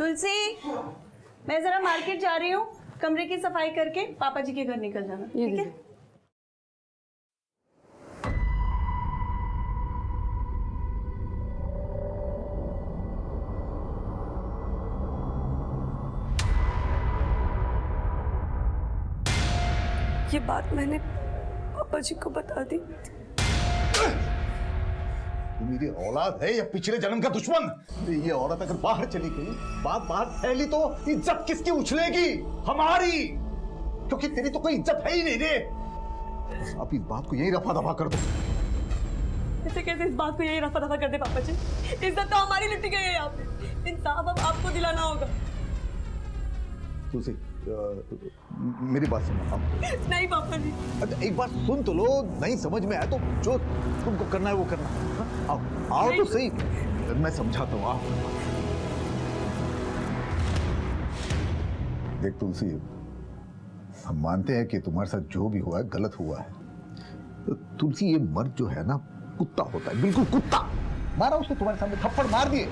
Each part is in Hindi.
तुलसी, मैं जरा मार्केट जा रही हूँ, कमरे की सफाई करके पापा जी के घर निकल जाना, ठीक है? ये बात मैंने पापा जी को बता दी। तू मेरी औलाद है या पिछले जन्म का दुश्मन? ये औरत अगर बाहर चली गई, बात बाहर फैली तो इज्जत किसकी उछलेगी? हमारी, क्योंकि तेरी तो कोई इज्जत है ही नहीं रे। अब इस बात को यही रफा दफा कर दो। ऐसे कैसे इस बात को यही रफा दफा कर दे पापा जी? इज्जत तो हमारी लुटी गई है यहाँ पे, इंसाफ अब आपको दिलाना होगा। तुलसी, मेरी बात सुनो। नहीं पापा जी। अच्छा एक बार सुन तो लो, नहीं समझ में आया तो जो तुमको करना है वो करना। आओ आओ तो सही, मैं समझाता हूँ। आओ। देख तुलसी, हम मानते हैं कि तुम्हारे साथ जो भी हुआ है गलत हुआ है। तो तुलसी, ये मर्द जो है ना, कुत्ता होता है, बिल्कुल कुत्ता। मारा उसको, तुम्हारे सामने थप्पड़ मार दिए।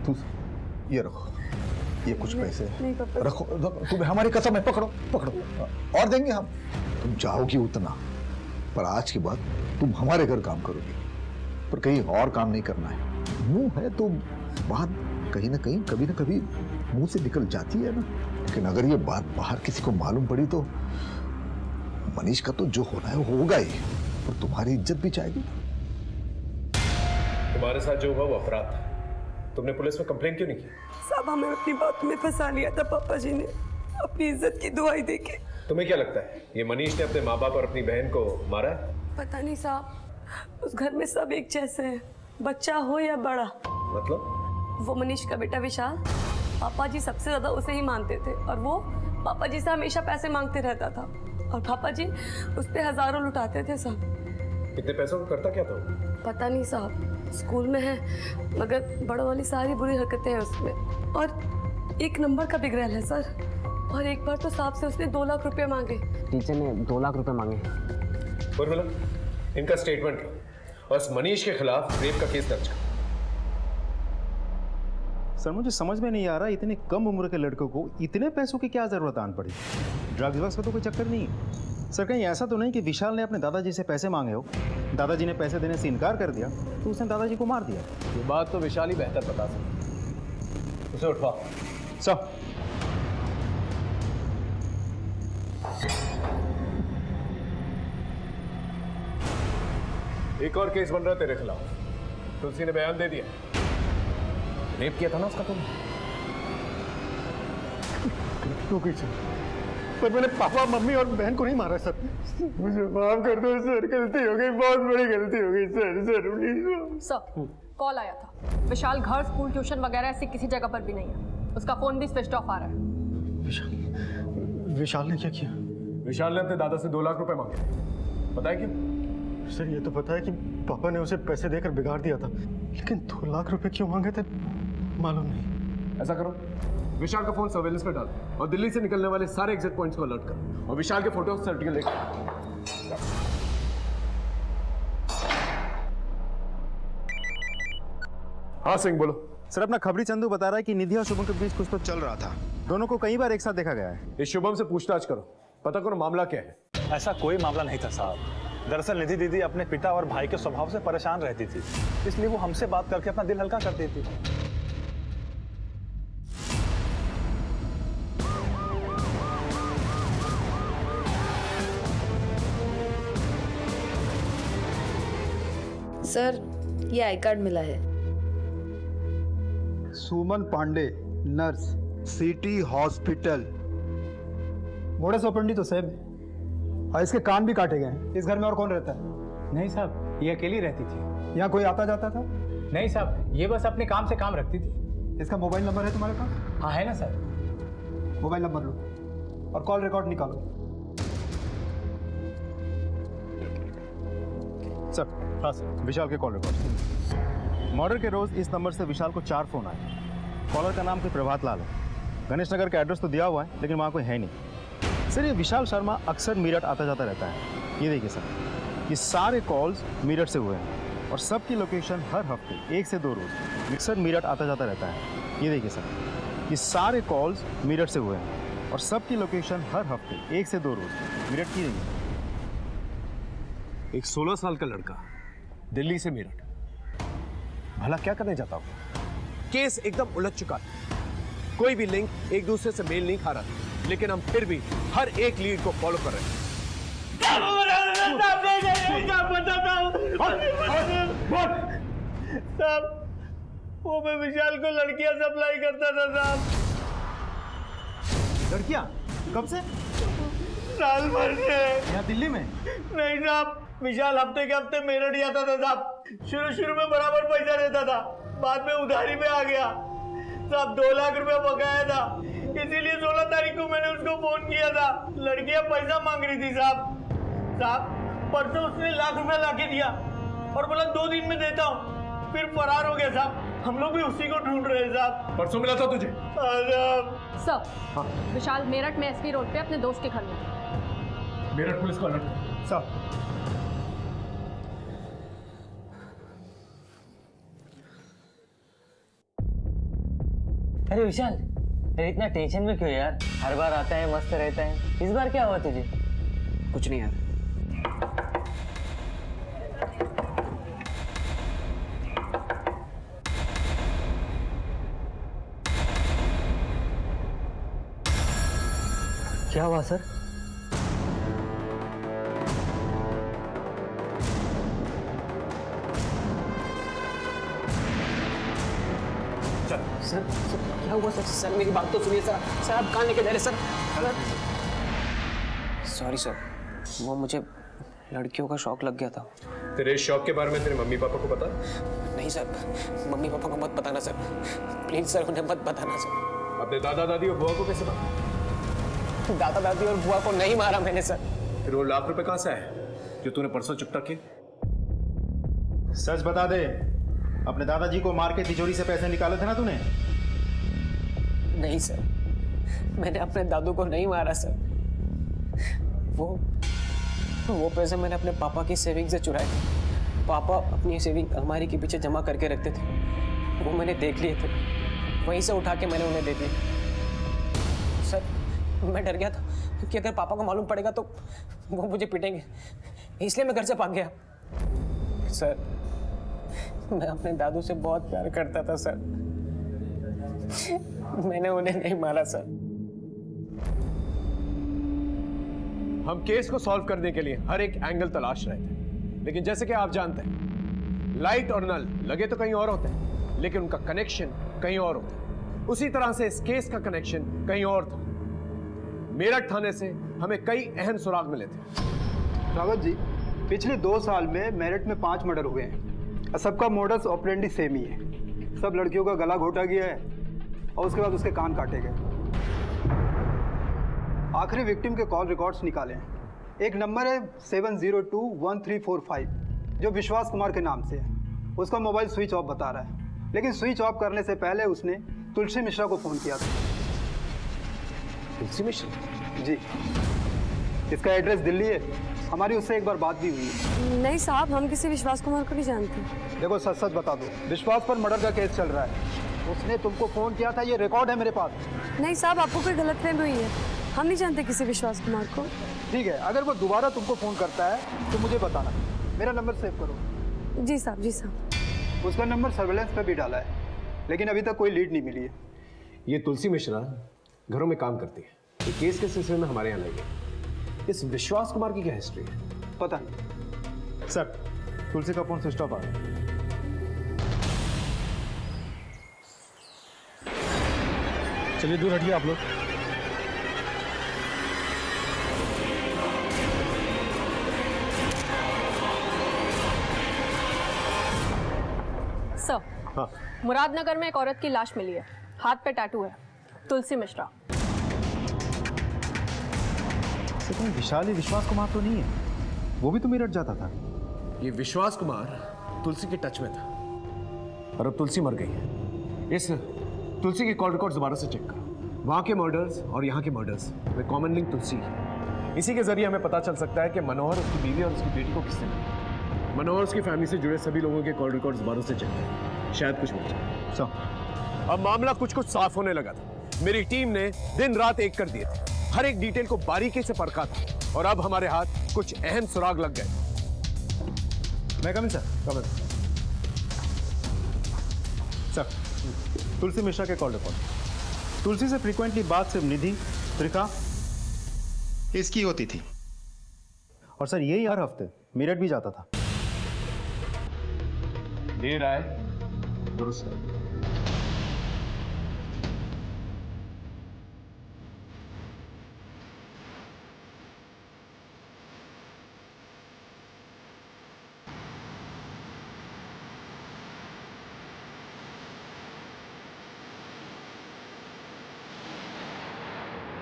तुलसी ये रखो, ये कुछ पैसे रखो, तुम्हें हमारी कसम है, पकड़ो पकड़ो, और देंगे हम। तुम चाहोगी उतना, पर आज के बाद तुम हमारे घर काम करोगी, पर कहीं और काम नहीं करना है। मुंह है तो बात कहीं ना कहीं, कभी ना कभी मुंह से निकल जाती है ना। लेकिन अगर ये बात बाहर किसी को मालूम पड़ी तो मनीष का तो जो होना है वो होगा ही, और तुम्हारी इज्जत भी जाएगी। तुम्हारे साथ जो हुआ वो अपराध था। तुमने पुलिस में कंप्लेन क्यों नहीं की? साहब, हमें अपनी बात में फंसा लिया था पापा जी ने, अपनी इज्जत की दुहाई देके। तुम्हें क्या लगता है ये मनीष ने अपने माँ बाप और अपनी बहन को मारा है? पता नहीं साहब, उस घर में सब एक जैसे हैं, बच्चा हो या बड़ा। मतलब? वो मनीष का बेटा विशाल, पापा जी सबसे ज्यादा उसे ही मानते थे, और वो पापा जी से हमेशा पैसे मांगते रहता था, और पापा जी उस पे हजारों लुटाते थे साहब। इतने पैसों का करता क्या था? पता नहीं साहब, स्कूल में है, मगर बड़ों वाली सारी बुरी हरकतें हैं उसमें, और एक नंबर का बिगड़ैल है सर। और एक बार तो साहब से उसने 2 लाख रुपए मांगे। टीचर ने 2 लाख रुपए मांगे। उर्मिला, इनका स्टेटमेंट लो और इस मनीष के खिलाफ रेप का केस दर्ज करो। सर मुझे समझ में नहीं आ रहा, इतने कम उम्र के लड़कों को इतने पैसों की क्या जरूरत आन पड़ी? ड्रग्स का तो कोई चक्कर नहीं है सर। कहीं ऐसा तो नहीं कि विशाल ने अपने दादाजी से पैसे मांगे हो, दादाजी ने पैसे देने से इनकार कर दिया तो उसने दादाजी को मार दिया? ये बात तो विशाल ही बेहतर बता सकता। उसे उठवाओ। सर एक और केस बन रहा है तेरे खिलाफ। तुलसी ने बयान दे दिया, रेप किया था ना उसका तुमने? पर मैंने पापा मम्मी और बहन को नहीं मारा सर। मुझे माफ कर दो सर, गलती हो गई, बहुत बड़ी गलती हो गई sir. Sir please. Sir call आया था, विशाल घर स्कूल ट्यूशन वगैरह ऐसी किसी जगह पर भी नहीं है, उसका फोन भी स्विच ऑफ आ रहा है। विशाल ने क्या किया? विशाल ने अपने दादा से 2 लाख रुपए मांगे। पता है क्यों? सर ये तो पता है कि पापा ने उसे पैसे देकर बिगाड़ दिया था, लेकिन 2 लाख रुपए क्यों मांगे थे मालूम नहीं। ऐसा करो, विशाल का फोन सर्वेलेंस पे डाल और दिल्ली से निकलने वाले सारे एग्जिट पॉइंट्स को अलर्ट करो, और विशाल के फोटो सर्टिफिकेट लेकर। हाँ सिंह बोलो। सर अपना खबरी चंदू बता रहा है कि निधि और शुभम के बीच कुछ तो चल रहा था, दोनों को कई बार एक साथ देखा गया है। इस शुभम से पूछताछ करो, पता करो मामला क्या है। ऐसा कोई मामला नहीं था साहब। दरअसल निधि दीदी अपने पिता और भाई के स्वभाव से परेशान रहती थी, इसलिए वो हमसे बात करके अपना दिल हल्का करती थी। सर ये आई कार्ड मिला है। Suman Pandey, nurse, city hospital. Modus operandi तो सेम है, और इसके कान भी काटे गए। इस घर में और कौन रहता है? नहीं साहब, ये अकेली रहती थी। यहाँ कोई आता जाता था? नहीं साहब, ये बस अपने काम से काम रखती थी। इसका मोबाइल नंबर है तुम्हारे पास? हाँ है ना सर। मोबाइल नंबर लो और कॉल रिकॉर्ड निकालो। सर हाँ सर, विशाल के कॉल रिकॉर्ड। मर्डर के रोज इस नंबर से विशाल को 4 फोन आए। कॉलर का नाम कोई प्रभात लाल है। गणेश नगर का एड्रेस तो दिया हुआ है, लेकिन वहाँ कोई है नहीं। सर ये विशाल शर्मा अक्सर मीरठ आता जाता रहता है। ये देखिए सर, ये सारे कॉल्स मीरठ से हुए हैं, और सबकी लोकेशन हर हफ्ते 1 से 2 रोज अक्सर मीरठ आता जाता रहता है। ये देखिए सर, ये सारे कॉल्स मीरठ से हुए हैं और सबकी लोकेशन हर हफ्ते 1 से 2 रोज मीरठ की रही है। एक 16 साल का लड़का दिल्ली से मेरठ, भला क्या करने जाता हूं? केस एकदम उलझ चुका है, कोई भी लिंक एक दूसरे से मेल नहीं खा रहा, लेकिन हम फिर भी हर एक लीड को फॉलो कर रहे हैं। साहब, वो मैं विशाल को लड़कियां सप्लाई करता था साहब। लड़कियां? कब से? साल भर से। यहाँ दिल्ली में? नहीं साहब, विशाल हफ्ते के हफ्ते मेरठ ही आता था साहब। शुरू में बराबर पैसा देता था, बाद में उधारी में आ गया साहब। 2 लाख रुपया बकाया था, इसीलिए 16 तारीख को मैंने उसको फोन किया था। लड़कियां पैसा मांग रही थी साहब। परसों उसने 1 लाख रुपया लाके दिया और बोला 2 दिन में देता हूँ, फिर फरार हो गया साहब। हम लोग भी उसी को ढूंढ रहे हैं साहब। परसों मिला था तुझे? सर, विशाल मेरठ में एसपी रोड पे अपने दोस्त के घर में। मेरठ पुलिस को अलर्ट कर। साहब, अरे विशाल, अरे इतना टेंशन में क्यों यार? हर बार आता है मस्त रहता है, इस बार क्या हुआ तुझे? कुछ नहीं यार। क्या हुआ सर? सर क्या हुआ सर? सर मेरी बात तो सुनिए सर। सर आप कहाँ लेके जा रहे सर? सॉरी सर, वो मुझे लड़कियों का शौक लग गया था। तेरे शौक के बारे में तेरे मम्मी पापा को पता? नहीं सर, मम्मी पापा को मत बताना सर, प्लीज सर, उन्हें मत बताना सर। अपने दादा दादी और बुआ को कैसे पता? दादा दादी और बुआ को नहीं मारा मैंने सर। फिर वो 1 लाख रुपए कहाँ से आए जो तूने परसों चुकता किए? सच बता दे, अपने दादाजी को मार के तिजोरी से पैसे निकाले थे ना तूने? नहीं सर, मैंने अपने दादू को नहीं मारा सर। वो पैसे मैंने अपने पापा की सेविंग से चुराए थे। पापा अपनी सेविंग अलमारी के पीछे जमा करके रखते थे, वो मैंने देख लिए थे, वहीं से उठा के मैंने उन्हें दे दिए। सर मैं डर गया था कि अगर पापा को मालूम पड़ेगा तो वो मुझे पीटेंगे, इसलिए मैं घर से भाग गया। सर मैं अपने दादू से बहुत प्यार करता था सर, मैंने उन्हें नहीं मारा सर। हम केस को सॉल्व करने के लिए हर एक एंगल तलाश रहे थे, लेकिन जैसे कि आप जानते हैं, लाइट और नल लगे तो कहीं और होते हैं, लेकिन उनका कनेक्शन कहीं और होता है। उसी तरह से इस केस का कनेक्शन कहीं और था। मेरठ थाने से हमें कई अहम सुराग मिले थे। रावत जी, पिछले 2 साल में मेरठ में 5 मर्डर हुए हैं और सबका मोडस ऑपरेंडी सेम ही है। सब लड़कियों का गला घोटा गया है और उसके बाद उसके कान काटे गए। आखिरी विक्टिम के कॉल रिकॉर्ड्स निकाले हैं। एक नंबर है 7021345 जो विश्वास कुमार के नाम से है। उसका मोबाइल स्विच ऑफ बता रहा है, लेकिन स्विच ऑफ करने से पहले उसने तुलसी मिश्रा को फ़ोन किया था। तुलसी मिश्रा? जी, इसका एड्रेस दिल्ली है। हमारी उससे एक बार बात भी हुई है। नहीं साहब, हम किसी विश्वास कुमार को नहीं जानते। देखो सच सच बता दो, विश्वास पर मर्डर का केस चल रहा है। उसने तुमको फ़ोन किया था, ये रिकॉर्ड है मेरे पास। नहीं साहब, आपको कोई गलतफहमी हुई है, हम नहीं जानते किसी विश्वास कुमार को। ठीक है, अगर वो दोबारा तुमको फ़ोन करता है तो मुझे बताना। मेरा नंबर सेव करो। जी साहब, जी साहब। उसका नंबर सर्वेलेंस पे भी डाला है, लेकिन अभी तक कोई लीड नहीं मिली है। ये तुलसी मिश्रा घरों में काम करती है। ये केस के सिलसिले में हमारे यहाँ लाई है। इस विश्वास कुमार की क्या हिस्ट्री है? पता नहीं सर। तुलसी का फोन स्विच ऑफ आ गया। चलिए दूर हटिए आप लोग। सर, हाँ। मुरादनगर में एक औरत की लाश मिली है, हाथ पे टैटू है, तुलसी मिश्रा। विशाल ही विश्वास कुमार तो नहीं है? वो भी तो मेरठ जाता था। ये विश्वास कुमार तुलसी के टच में था और अब तुलसी मर गई है। इस तुलसी के कॉल रिकॉर्ड दोबारा से चेक करो। वहाँ के मर्डर्स और यहाँ के मर्डर्स में कॉमन लिंक तुलसी है। इसी के जरिए हमें पता चल सकता है कि मनोहर उसकी बीवी और उसकी बेटी को किसने मारा। मनोहर उसकी फैमिली से जुड़े सभी लोगों के कॉल रिकॉर्ड्स दोबारा से चेक करें, शायद कुछ मिल जाए। अब मामला कुछ साफ होने लगा था। मेरी टीम ने दिन रात एक कर दिए थे, हर एक डिटेल को बारीकी से परखा था और अब हमारे हाथ कुछ अहम सुराग लग गए। मैं कमिंग सर। कमिंग सर, तुलसी मिश्रा के कॉल रिकॉर्ड। तुलसी से फ्रीक्वेंटली बात सिर्फ निधि, त्रिका इसकी होती थी और सर यही हर हफ्ते मेरठ भी जाता था। देर आए दुरुस्त है।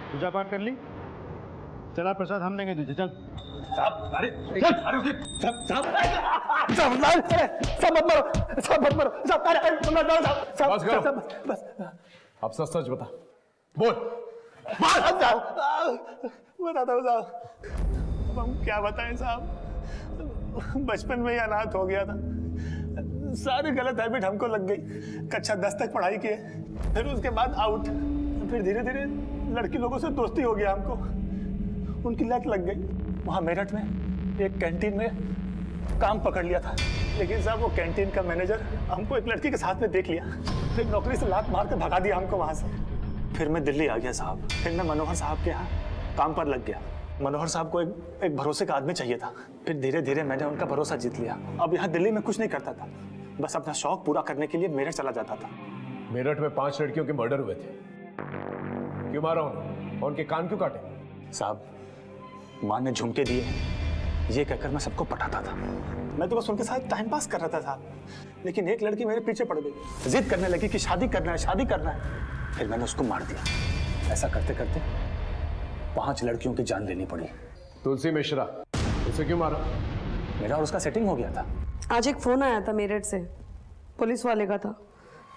पूजा पाठ कर ली? चला प्रसाद हम देंगे तुझे, चल। अब सच सच बता, बोल। बताता हूँ साहब। अब हम क्या बताएं साहब, बचपन में ही अनाथ हो गया था, सारी गलत हैबिट हमको लग गई। कक्षा 10 तक पढ़ाई किए, फिर उसके बाद आउट, फिर धीरे धीरे लड़की लोगों से दोस्ती हो गया हमको, उनकी लत लग गई। वहाँ मेरठ में एक कैंटीन में काम पकड़ लिया था, लेकिन साहब वो कैंटीन का मैनेजर हमको एक लड़की के साथ में देख लिया, फिर नौकरी से लात मार के भगा दिया हमको वहाँ से। फिर मैं दिल्ली आ गया साहब, फिर मैं मनोहर साहब के यहाँ काम पर लग गया। मनोहर साहब को एक भरोसे का आदमी चाहिए था, फिर धीरे धीरे मैंने उनका भरोसा जीत लिया। अब यहाँ दिल्ली में कुछ नहीं करता था, बस अपना शौक पूरा करने के लिए मेरठ चला जाता था। मेरठ में 5 लड़कियों के मर्डर हुए थे, क्यों मारा उन्हें और उनके कान क्यों काटे? साहब, माँ ने झुमके दिए ये कहकर मैं सबको पटाता था, मैं तो बस उनके साथ टाइम पास कर रहा था साहब। लेकिन एक लड़की मेरे पीछे पड़ गई, जिद करने लगी कि शादी करना है, शादी करना है। फिर मैंने उसको मार दिया। ऐसा करते करते 5 लड़कियों की जान लेनी पड़ी। तुलसी मिश्रा, उसे क्यों मारा? मेरा और उसका सेटिंग हो गया था। आज एक फोन आया था मेरठ से, पुलिस वाले का था,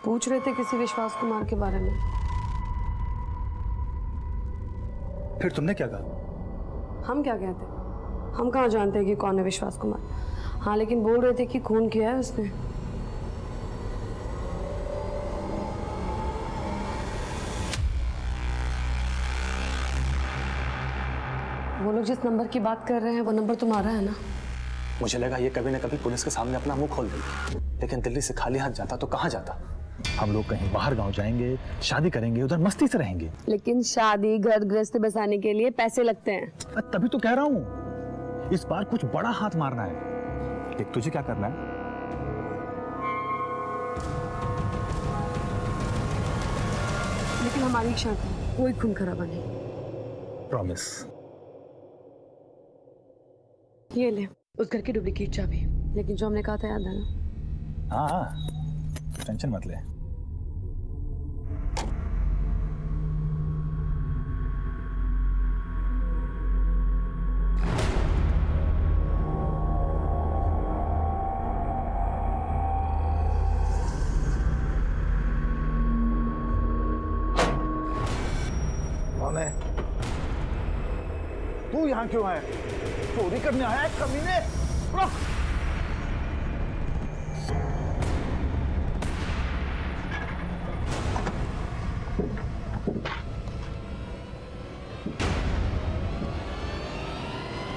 पूछ रहे थे किसी विश्वास कुमार के बारे में। फिर तुमने क्या कहा? हम क्या कहते, हम कहाँ जानते हैं कि कौन है विश्वास कुमार। हाँ, लेकिन बोल रहे थे कि खून किया है उसने। वो लोग जिस नंबर की बात कर रहे हैं वो नंबर तुम्हारा है ना? मुझे लगा ये कभी न कभी पुलिस के सामने अपना मुंह खोल देगी, लेकिन दिल्ली से खाली हाथ जाता तो कहाँ जाता। हम लोग कहीं बाहर गांव जाएंगे, शादी करेंगे, उधर मस्ती से रहेंगे। लेकिन शादी घर गृहस्थी बसाने के लिए पैसे लगते हैं। तभी तो कह रहा हूँ, इस बार कुछ बड़ा हाथ मारना है। देख, तुझे क्या करना है? लेकिन हमारी इच्छा थी, कोई खून खराबा नहीं। प्रॉमिस। ये ले उस घर की डुप्लीकेट चाबी, लेकिन जो हमने कहा था याद है ना? हाँ, टेंशन मत ले। कौन है? तू यहाँ क्यों है? चोरी करने आया है कमीने?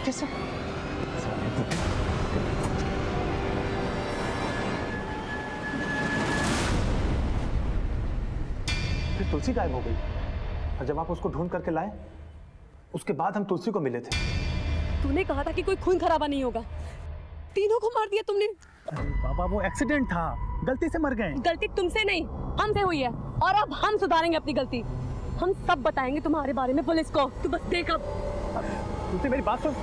कैसे? फिर तुलसी गायब हो गई, और जब आप उसको ढूंढ करके लाए, उसके बाद हम तुलसी को मिले थे। तूने कहा था कि कोई खून खराबा नहीं होगा, तीनों को मार दिया तुमने। बाबा, वो एक्सीडेंट था, गलती से मर गए। गलती तुमसे नहीं, हमसे हुई है, और अब हम सुधारेंगे अपनी गलती। हम सब बताएंगे तुम्हारे बारे में पुलिस को, तू बस देख। अब तुझे मेरी बात सुन।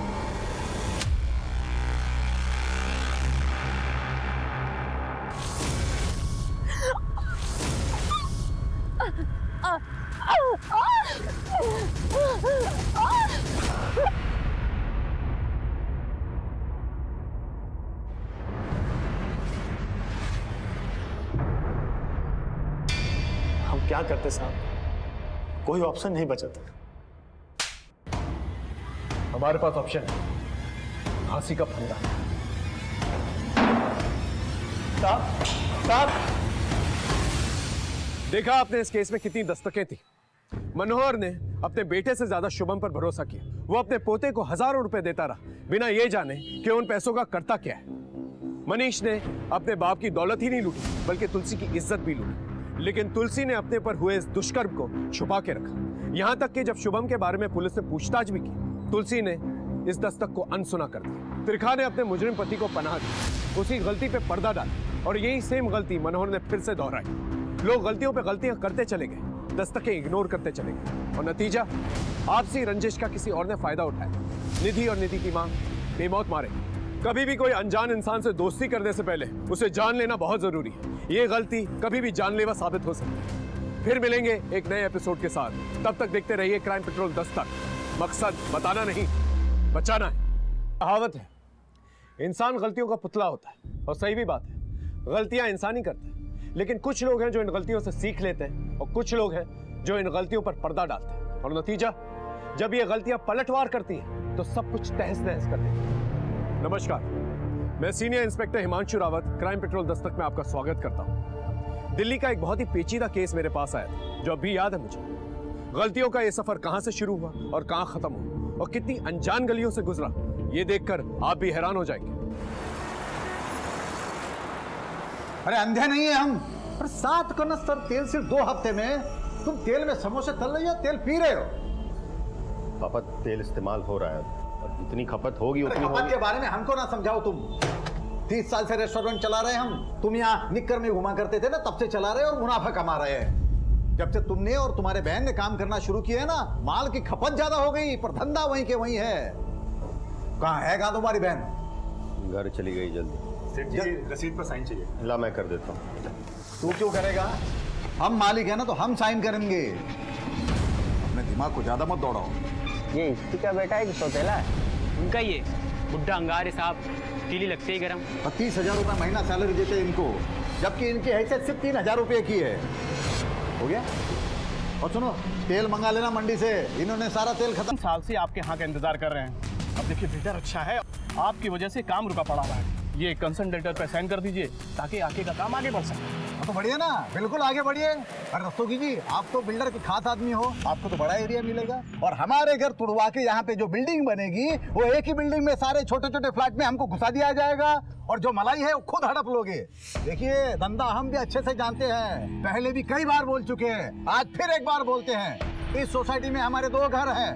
हम क्या करते साहब, कोई ऑप्शन नहीं बचा था। हमारे पास ऑप्शन है, फांसी का फंदा। साहब, देखा आपने इस केस में कितनी दस्तकें थी, मनोहर ने अपने बेटे से ज्यादा शुभम पर भरोसा किया। वो अपने पोते को हजारों रुपए देता रहा बिना ये जाने कि उन पैसों का करता क्या है। मनीष ने अपने बाप की दौलत ही नहीं लूटी बल्कि तुलसी की इज्जत भी लूटी। लेकिन तुलसी ने अपने पर हुए इस दुष्कर्म को छुपा के रखा। यहां तक कि जब शुभम के बारे में पुलिस ने पूछताछ भी की, तुलसी ने इस दस्तक को अनसुना कर दिया। त्रिखा ने अपने मुजरिम पति को पनाह दी, उसी गलती पे पर्दा डाला और यही सेम गलती मनोहर ने फिर से दोहराई। लोग गलतियों पे गलतियां करते चले गए, दस्तकें इग्नोर करते चले गए और नतीजा आपसी रंजिश का किसी और ने फायदा उठाया। निधि और निधि की मां बेमौत मारे। कभी भी कोई अनजान इंसान से दोस्ती करने से पहले उसे जान लेना बहुत जरूरी है। ये गलती कभी भी जानलेवा साबित हो सकती है। फिर मिलेंगे एक नए एपिसोड के साथ। तब तक देखते रहिए क्राइम पेट्रोल दस्तक। मकसद बताना नहीं, बचाना है। कहावत है, इंसान गलतियों का पुतला होता है और सही भी बात है, गलतियां इंसान ही करता है। लेकिन कुछ लोग हैं जो इन गलतियों से सीख लेते हैं और कुछ लोग हैं जो इन गलतियों पर पर्दा डालते हैं और नतीजा जब ये गलतियां पलटवार करती हैं तो सब कुछ तहस नहस कर देती है। नमस्कार, मैं senior inspector Himanshu Rawat crime petrol Dastak में आपका स्वागत करता हूं। दिल्ली का एक बहुत ही पेचीदा केस मेरे पास आया था जो अभी याद है मुझे। गलतियों का ये सफर कहां से शुरू हुआ और कहां खत्म हुआ और कितनी अनजान गलियों से गुजरा, ये देखकर आप भी हैरान हो जाएंगे। अरे अंधे नहीं है हम। पर 7 कनस्तर तेल सिर्फ 2 हफ्ते में। तुम तेल में समोसे तल रहे हो, तेल पी रहे हो। पापा तेल इस्तेमाल हो रहा है और जितनी खपत होगी उतनी खपत होगी। के बारे में हमको ना समझाओ तुम। 30 साल से रेस्टोरेंट चला रहे हैं हम। तुम यहाँ निक्कर में घुमा करते थे ना, तब से चला रहे और मुनाफा कमा रहे हैं। जब से तुमने और तुम्हारे बहन ने काम करना शुरू किया है ना, माल की खपत ज्यादा हो गई पर धंधा वहीं के वहीं है। कहाँ है कहाँ तुम्हारी बहन? घर चली गई जल्दी। रसीद पर साइन चाहिए। ला मैं कर देता हूँ। तू क्यों करेगा? हम मालिक है ना तो हम साइन करेंगे। अपने दिमाग को ज्यादा मत दौड़ाओ। ये इसी का बेटा है कि सौतेला है? उनका ये बुढ़ा अंगार साहब, कीली लगते ही गरम। 30,000 रुपये महीना सैलरी देते हैं इनको, जबकि इनकी हैसियत सिर्फ 3,000 रुपये की है। हो गया? और सुनो, तेल मंगा लेना मंडी से। इन्होंने सारा तेल खत्म। साल से आपके यहाँ का इंतजार कर रहे हैं। अब देखिए बेटर अच्छा है, आपकी वजह से काम रुका पड़ा हुआ है। ये कंसर्न लेटर पे साइन कर दीजिए ताकि आगे का काम आगे बढ़ सके। तो बढ़िया ना, बिल्कुल आगे बढ़िए। अरे रस्तोगी जी, आप तो बिल्डर के खास आदमी हो, आपको तो बड़ा एरिया मिलेगा। और हमारे घर तुड़वा के यहाँ पे जो बिल्डिंग बनेगी वो एक ही बिल्डिंग में सारे छोटे छोटे फ्लैट में हमको घुसा दिया जाएगा और जो मलाई है वो खुद हड़प लोगे। देखिए, धंधा हम भी अच्छे से जानते हैं, पहले भी कई बार बोल चुके हैं, आज फिर एक बार बोलते हैं। इस सोसाइटी में हमारे 2 घर हैं,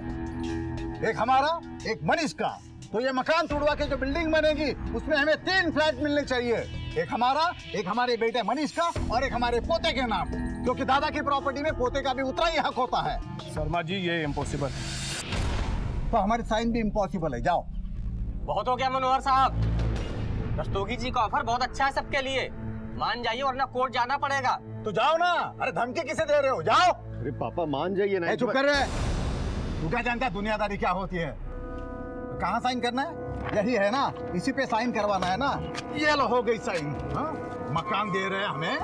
एक हमारा एक मनीष का। तो ये मकान तोड़वा के जो बिल्डिंग बनेगी उसमें हमें 3 फ्लैट मिलने चाहिए, एक हमारा, एक हमारे बेटे मनीष का और एक हमारे पोते के नाम, क्योंकि दादा की प्रॉपर्टी में पोते का भी उतना ही हक होता है। शर्मा जी ये इम्पॉसिबल है। तो हमारी साइन भी इम्पॉसिबल है। जाओ। बहुत हो गया मनोहर साहब। रस्तोगी जी का ऑफर बहुत अच्छा है सबके लिए, मान जाइए वरना कोर्ट जाना पड़ेगा। तो जाओ ना। अरे धमकी किसे दे रहे हो? जाओ। अरे पापा मान जाइए ना। चुप कर रहे। तू क्या जानता है दुनियादारी क्या होती है? कहाँ साइन करना है? यही है ना, इसी पे साइन करवाना है ना। ये लो, हो गई साइन। हाँ? मकान दे रहे हैं हमें।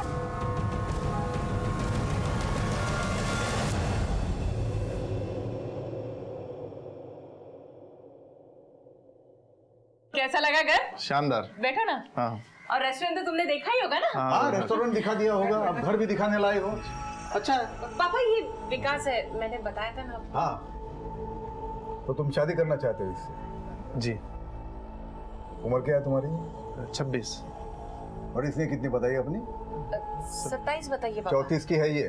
कैसा लगा घर? शानदार। बैठो ना। हाँ और रेस्टोरेंट तो तुमने देखा ही होगा ना? हाँ, रेस्टोरेंट दिखा दिया होगा, अब घर भी दिखाने लाए हो। अच्छा है। पापा ये विकास है, मैंने बताया था ना आपको। हाँ, तो तुम शादी करना चाहते हो इससे? जी। उम्र क्या है तुम्हारी? 26। और इसने कितनी बताई अपनी? 27 बताइए पापा। 34 की है ये,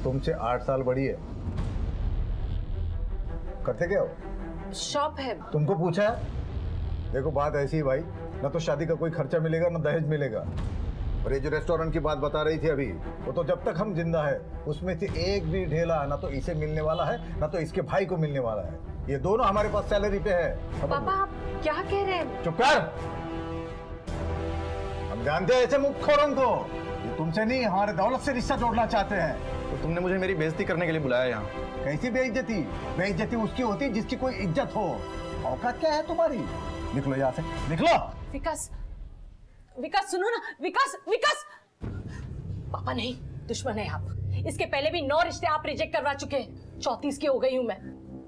तुमसे 8 साल बड़ी है। करते क्या हो? शॉप है। तुमको पूछा है? देखो बात ऐसी है भाई, ना तो शादी का कोई खर्चा मिलेगा ना दहेज मिलेगा। और ये जो रेस्टोरेंट की बात बता रही थी अभी, वो तो जब तक हम जिंदा है उसमें से एक भी ढेला ना तो इसे मिलने वाला है ना तो इसके भाई को मिलने वाला है। ये दोनों हमारे पास सैलरी पे है। पापा आप क्या कह रहे हैं? चुप कर। हम जानते हैं ऐसे मुखोरों को, ये तुमसे नहीं हमारे दौलत से रिश्ता जोड़ना चाहते हैं। तो तुमने मुझे मेरी बेइज्जती करने के लिए बुलाया यहाँ? कैसी बेइज्जती? बेइज्जती उसकी होती जिसकी कोई इज्जत हो। औकात क्या है तुम्हारी? निकलो यहाँ से, निकलो। विकास, विकास सुनो ना। विकास, विकास। पापा नहीं, दुश्मन है आप। इसके पहले भी 9 रिश्ते आप रिजेक्ट करवा चुके हैं। 34 की हो गई हूँ मैं।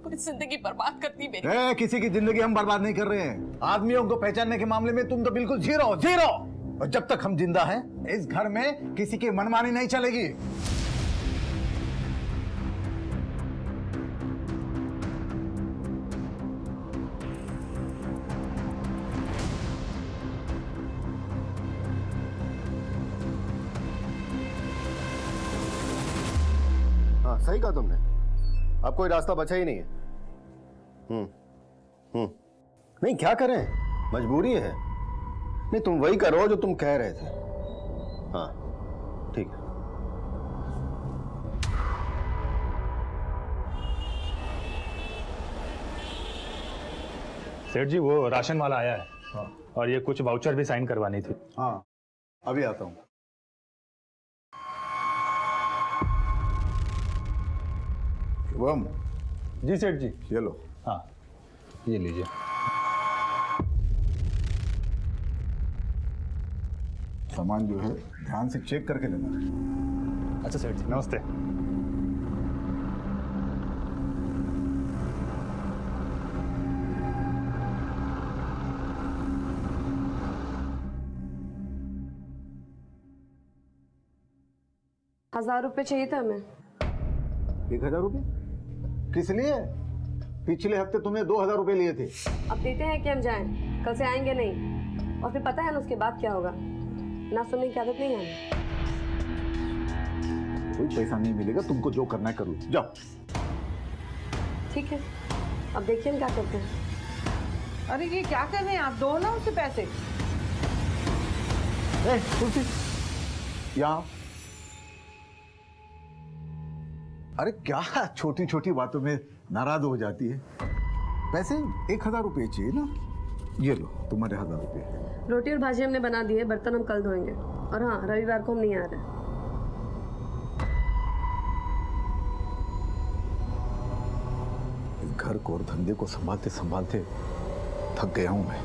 पूरी जिंदगी बर्बाद करती मेरी। किसी की जिंदगी हम बर्बाद नहीं कर रहे हैं। आदमियों को पहचानने के मामले में तुम तो बिल्कुल जीरो जीरो। और जब तक हम जिंदा हैं इस घर में किसी की मनमानी नहीं चलेगी। हाँ सही कहा तुमने, अब कोई रास्ता बचा ही नहीं है। नहीं क्या करें, मजबूरी है। नहीं तुम वही करो जो तुम कह रहे थे। हाँ ठीक है। सेठ जी वो राशन वाला आया है। हाँ। और ये कुछ वाउचर भी साइन करवानी थी। हाँ अभी आता हूँ। शुभम। जी सेठ जी। ये लो। हाँ ये लीजिए। सामान जो है ध्यान से चेक करके लेना। अच्छा सेठ जी नमस्ते। ₹1000 चाहिए था हमें। 1000 रुपये किस लिए? पिछले हफ्ते तुमने 2000 रुपये लिए थे। अब देते हैं कि हम जाएं, कल से आएंगे नहीं। और फिर पता है ना उसके बाद क्या होगा, ना सुनने की आदत नहीं है। कोई पैसा नहीं मिलेगा, तुमको जो करना है करो, जाओ। ठीक है, अब देखिए हम क्या करते हैं। अरे ये क्या कर रहे हैं आप? दो ना उसे पैसे। तुलसी यहाँ। अरे क्या छोटी छोटी बातों में नाराज हो जाती है। पैसे 1000 रुपये चाहिए ना, ये लो तुम्हारे 1000 रुपये। रोटी और भाजी हमने बना दी है, बर्तन हम कल धोएंगे। और हाँ, रविवार को हम नहीं आ रहे। इस घर को और धंधे को संभालते संभालते थक गया हूं मैं।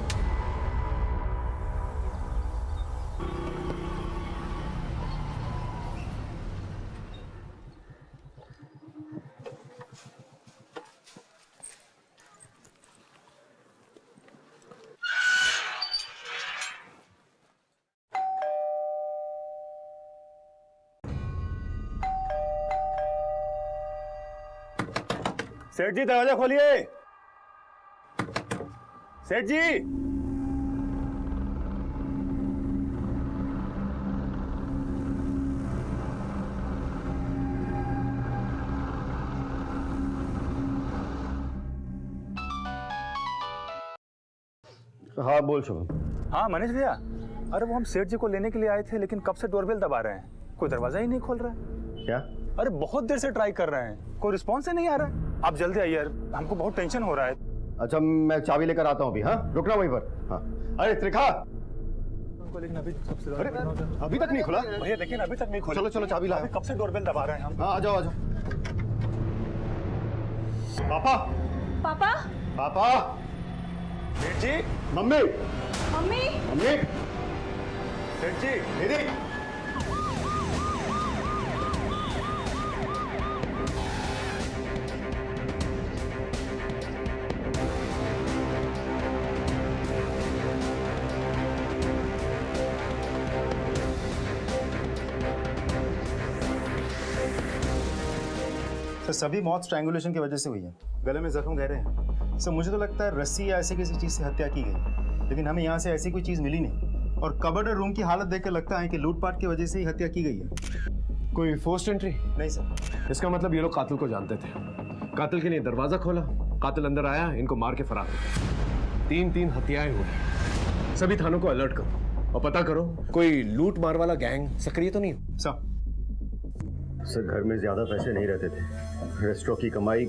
सेठ जी दरवाजा खोलिए। सेठ जी। हाँ बोल शुभम। हाँ मनीष भैया, अरे वो हम सेठ जी को लेने के लिए आए थे, लेकिन कब से डोरबेल दबा रहे हैं, कोई दरवाजा ही नहीं खोल रहा है। क्या? अरे बहुत देर से ट्राई कर रहे हैं, कोई रिस्पॉन्स ही नहीं आ रहा है। आप जल्दी आइए यार, हमको बहुत टेंशन हो रहा है। अच्छा मैं चाबी लेकर आता हूँ अभी। हाँ रुकना वहीं पर। हाँ अरे त्रिखा, लेकिन अभी अरे अभी तक नहीं खुला भैया, देखिए ना अभी तक नहीं खोला। चलो चलो चाबी लाओ। कब से डोरबेल दबा रहे हैं हम। हाँ आ जाओ आ जाओ। पापा पापा। पापा। सेठ जी। Mummy mummy. मम्मी। सेठ जी दीदी। सर सभी मौत स्ट्रैंगुलेशन की वजह से हुई है। गले में जख्म गहरे हैं। सर मुझे तो लगता है रस्सी या ऐसी किसी चीज़ से हत्या की गई, लेकिन हमें यहाँ से ऐसी कोई चीज़ मिली नहीं। और कबर्ड और रूम की हालत देखकर लगता है कि लूटपाट की वजह से ही हत्या की गई है। कोई फोर्स्ड एंट्री? नहीं सर। इसका मतलब ये लोग कातिल को जानते थे। कातिल के लिए दरवाजा खोला, कातिल अंदर आया, इनको मार के फरार हो गए। 3 हत्याएं हुई। सभी थानों को अलर्ट करो और पता करो कोई लूट मार वाला गैंग सक्रिय तो नहीं। सर घर में ज्यादा पैसे नहीं रहते थे। रेस्टोरेंट की कमाई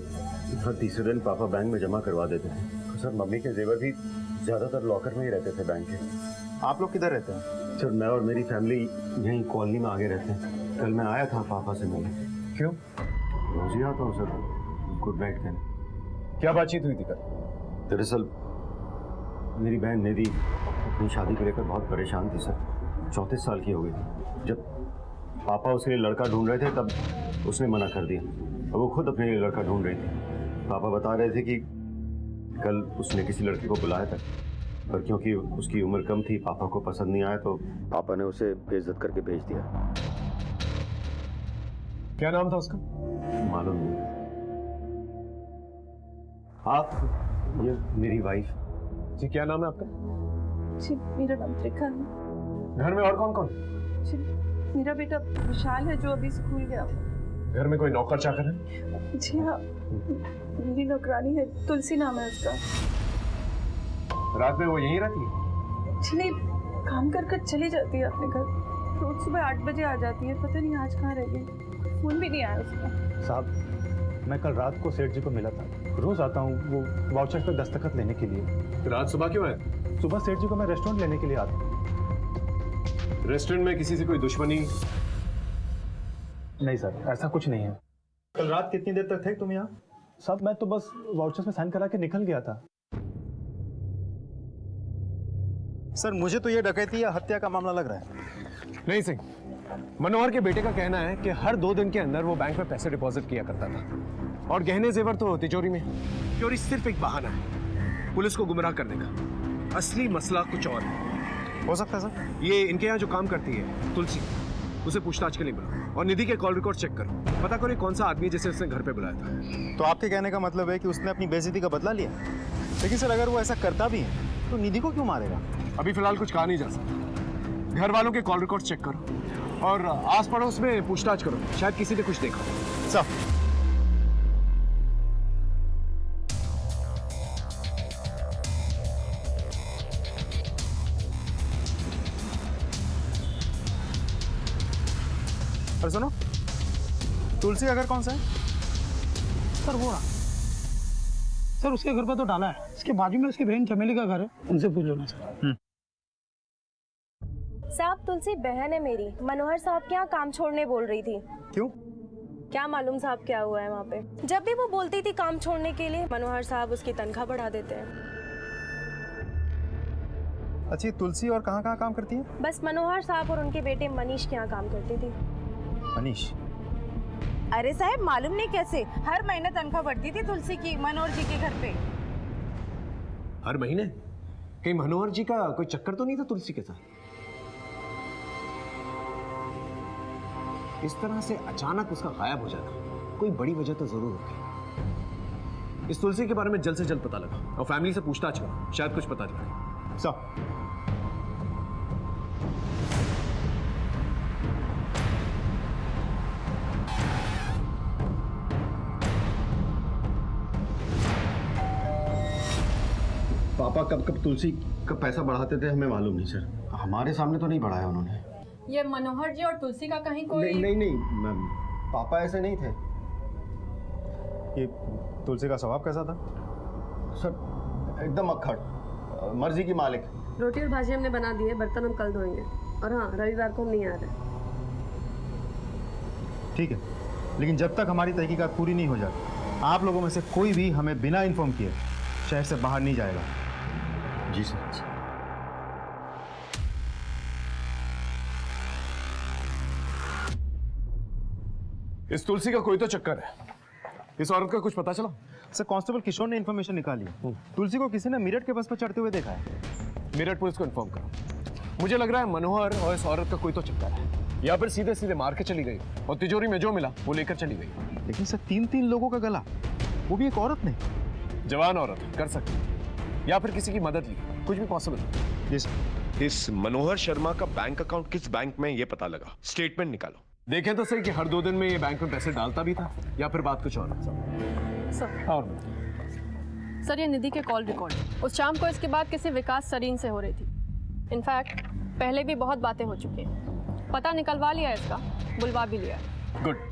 हर तीसरे दिन पापा बैंक में जमा करवा देते थे। सर मम्मी के जेवर भी ज्यादातर लॉकर में ही रहते थे बैंक के। आप लोग किधर रहते हैं? सर मैं और मेरी फैमिली यहीं कॉलोनी में आगे रहते हैं। कल मैं आया था पापा से मिलने। क्यों? रोज ही आता हूँ सर गुड नाइट कहने। क्या बातचीत हुई थी कल? दरअसल मेरी बहन निधि अपनी शादी को लेकर बहुत परेशान थी सर। 34 साल की हो गई थी। जब पापा उसके लिए लड़का ढूंढ रहे थे तब उसने मना कर दिया और वो खुद अपने लिए लड़का ढूंढ रही थी। पापा बता रहे थे कि कल उसने किसी लड़के को बुलाया था, पर क्योंकि उसकी उम्र कम थी पापा को पसंद नहीं आया तो पापा ने उसे बेइज्जत करके भेज दिया। क्या नाम था उसका? मालूम नहीं। आप? ये मेरी वाइफ। जी क्या नाम है आपका? जी मेरा नाम त्रिखा है। घर में और कौन कौन? जी मेरा बेटा विशाल है जो अभी स्कूल गया। घर में कोई नौकर चाकर है? जी हाँ, मेरी नौकरानी है, तुलसी नाम है उसका। रात में वो यहीं रहती है? जी नहीं, काम कर कर चली जाती है अपने घर। रोज सुबह 8 बजे आ जाती है, पता नहीं आज कहाँ रह गई। फोन भी नहीं आया उसका। साहब, मैं कल रात को सेठ जी को मिला था। रोज आता हूँ वो वाउचर पे दस्तखत लेने के लिए। तो रात सुबह क्यों आए? सुबह सेठ जी को मैं रेस्टोरेंट लेने के लिए आता हूँ। रेस्टोरेंट में किसी से कोई दुश्मनी? नहीं सर, ऐसा कुछ नहीं है। कल रात कितनी देर तक थे तुम यहाँ? साहब, मैं तो बस वाउचर में साइन करा के निकल गया था। सर, मुझे तो ये डकैती या हत्या का मामला लग रहा है। नहीं सिंह, मनोहर के बेटे का कहना है कि हर 2 दिन के अंदर वो बैंक में पैसे डिपॉजिट किया करता था और गहने जेवर तो तिजोरी में। चोरी सिर्फ एक बहाना है पुलिस को गुमराह करने का। असली मसला कुछ और है। हो सकता है सर। ये इनके यहाँ जो काम करती है तुलसी, उसे पूछताछ के लिए बुलाओ और निधि के कॉल रिकॉर्ड चेक करो। पता करो कौन सा आदमी जिसे उसने घर पे बुलाया था। तो आपके कहने का मतलब है कि उसने अपनी बेइज्जती का बदला लिया? लेकिन सर, अगर वो ऐसा करता भी है तो निधि को क्यों मारेगा? अभी फिलहाल कुछ कहा नहीं जा सकता। घर वालों के कॉल रिकॉर्ड चेक करो और आस पड़ोस में पूछताछ करो, शायद किसी ने कुछ देखा। सर, और सुनो, तुलसी का घर कौन सा है? सर वो रहा। सर उसके घर पर तो डाला है, इसके बाजू में उसकी बहन चमेली का घर है, उनसे पूछ लो ना सर। साहब, तुलसी बहन है मेरी। मनोहर साहब के यहाँ काम छोड़ने बोल रही थी। क्यों? क्या मालूम साहब क्या हुआ है वहाँ पे। जब भी वो बोलती थी काम छोड़ने के लिए, मनोहर साहब उसकी तनख्वाह बढ़ा देते हैं। अच्छी, तुलसी और कहाँ कहाँ काम करती है? बस मनोहर साहब और उनके बेटे मनीष के यहाँ काम करती थी। मनीष? अरे साहब, मालूम नहीं कैसे हर महीने तनख्वाह बढ़ती थी तुलसी की मनोहर जी के घर पे। हर महीने? कहीं मनोहर जी का कोई चक्कर तो नहीं था तुलसी के साथ? इस तरह से अचानक उसका गायब हो जाना कोई बड़ी वजह तो जरूर होगी। इस तुलसी के बारे में जल्द से जल्द पता लगा और फैमिली से पूछताछ करो, शायद कुछ पता चले। सब पापा कब कब तुलसी का पैसा बढ़ाते थे हमें मालूम नहीं सर। हमारे सामने तो नहीं बढ़ाया उन्होंने। ये मनोहर जी और तुलसी का कहीं कोई नहीं मैम, पापा ऐसे नहीं थे। ये तुलसी का स्वभाव कैसा था? सर एकदम अक्खड़, मर्जी की मालिक। रोटी और भाजी हमने बना दी है, बर्तन हम कल धोएंगे। और हाँ, रविवार को हम नहीं आ रहे। ठीक है, लेकिन जब तक हमारी तहकीकात पूरी नहीं हो जाती, आप लोगों में से कोई भी हमें बिना इन्फॉर्म किए शहर से बाहर नहीं जाएगा। जी सर। इस तुलसी का कोई तो चक्कर है। इस औरत का कुछ पता चला? सर, कांस्टेबल किशोर ने इन्फॉर्मेशन निकाली है। तुलसी को किसी ने मेरठ के बस पर चढ़ते हुए देखा है। मेरठ पुलिस को इन्फॉर्म करो। मुझे लग रहा है मनोहर और इस औरत का कोई तो चक्कर है, या फिर सीधे सीधे मार के चली गई और तिजोरी में जो मिला वो लेकर चली गई। लेकिन सर, 3 लोगों का गला, वो भी एक औरत ने। जवान औरत कर सकती, या फिर किसी की मदद ली, कुछ भी पॉसिबल। इस मनोहर शर्मा का बैंक अकाउंट किस बैंक में ये पता लगा, स्टेटमेंट निकालो। देखें तो सही कि हर 2 दिन में ये बैंक में पैसे डालता भी था, या फिर बात कुछ और। सर, ये निधि के कॉल रिकॉर्ड उस शाम को इसके बाद किसी विकास सरीन से हो रही थी। इनफैक्ट पहले भी बहुत बातें हो चुकी हैं। पता निकलवा लिया इसका, बुलवा भी लिया। गुड।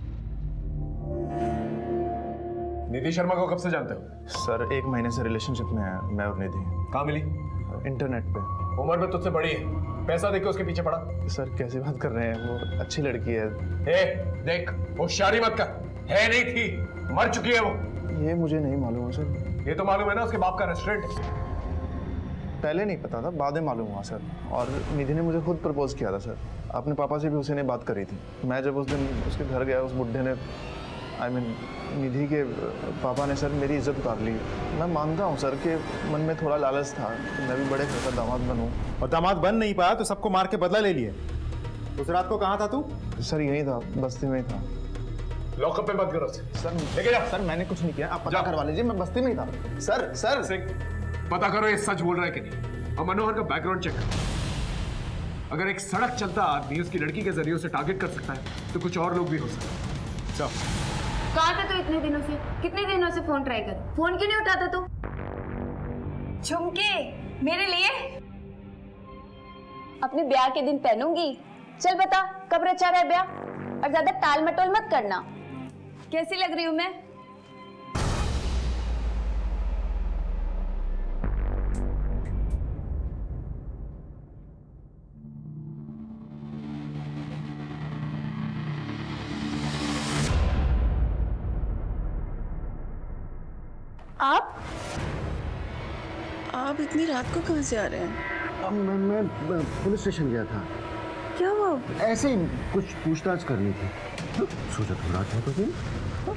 निधि शर्मा को कब से जानते हो? सर, 1 महीने से रिलेशनशिप में है मैं और निधि। कहाँ मिली? इंटरनेट पे। उम्र में तुझसे बड़ी है, पैसा देके उसके पीछे पड़ा। सर, कैसी बात कर रहे हैं, वो अच्छी लड़की है। देख, होशियारी मत कर। है नहीं थी, मर चुकी है वो। ये मुझे नहीं मालूम है सर। ये तो मालूम है ना, उसके बाप का रेस्टोरेंट है। पहले नहीं पता था, बाद में मालूम हुआ सर। और निधि ने मुझे खुद प्रपोज किया था सर। अपने पापा से भी उसी ने बात करी थी। मैं जब उस दिन उसके घर गया, उस बुढ़े ने निधि के पापा ने सर मेरी इज्जत उतार ली। मैं मानता हूँ सर कि मन में थोड़ा लालच था कि मैं भी बड़े घर का दामाद बनूँ, और दामाद बन नहीं पाया तो सबको मार के बदला ले लिए। उस रात को कहाँ था तू? सर, यहीं था, बस्ती में ही था। लॉकअप में मत करो सर। लेके जा। सर, मैंने कुछ नहीं किया, आप पता करवा लीजिए, मैं बस्ती में ही था। सर पता करो ये सच बोल रहा है कि नहीं, और मनोहर का बैकग्राउंड चेक करो। अगर एक सड़क चलता आदमी उसकी लड़की के जरिए उसे टारगेट कर सकता है, तो कुछ और लोग भी हो सकते हैं। जाओ। कहाँ था तू इतने दिनों से? कितने दिनों से फोन ट्राई कर, फोन क्यों नहीं उठाता तू? झुमके मेरे लिए अपने ब्याह के दिन पहनूंगी। चल बता कब रचा रहा है ब्याह, और ज्यादा टाल मटोल मत करना। कैसी लग रही हूं मैं? आप इतनी रात को कहाँ से आ रहे हैं? मैं पुलिस स्टेशन गया था। क्या हुआ? ऐसे ही कुछ पूछताछ करनी थी। सोचा तुम रात हो तो फिर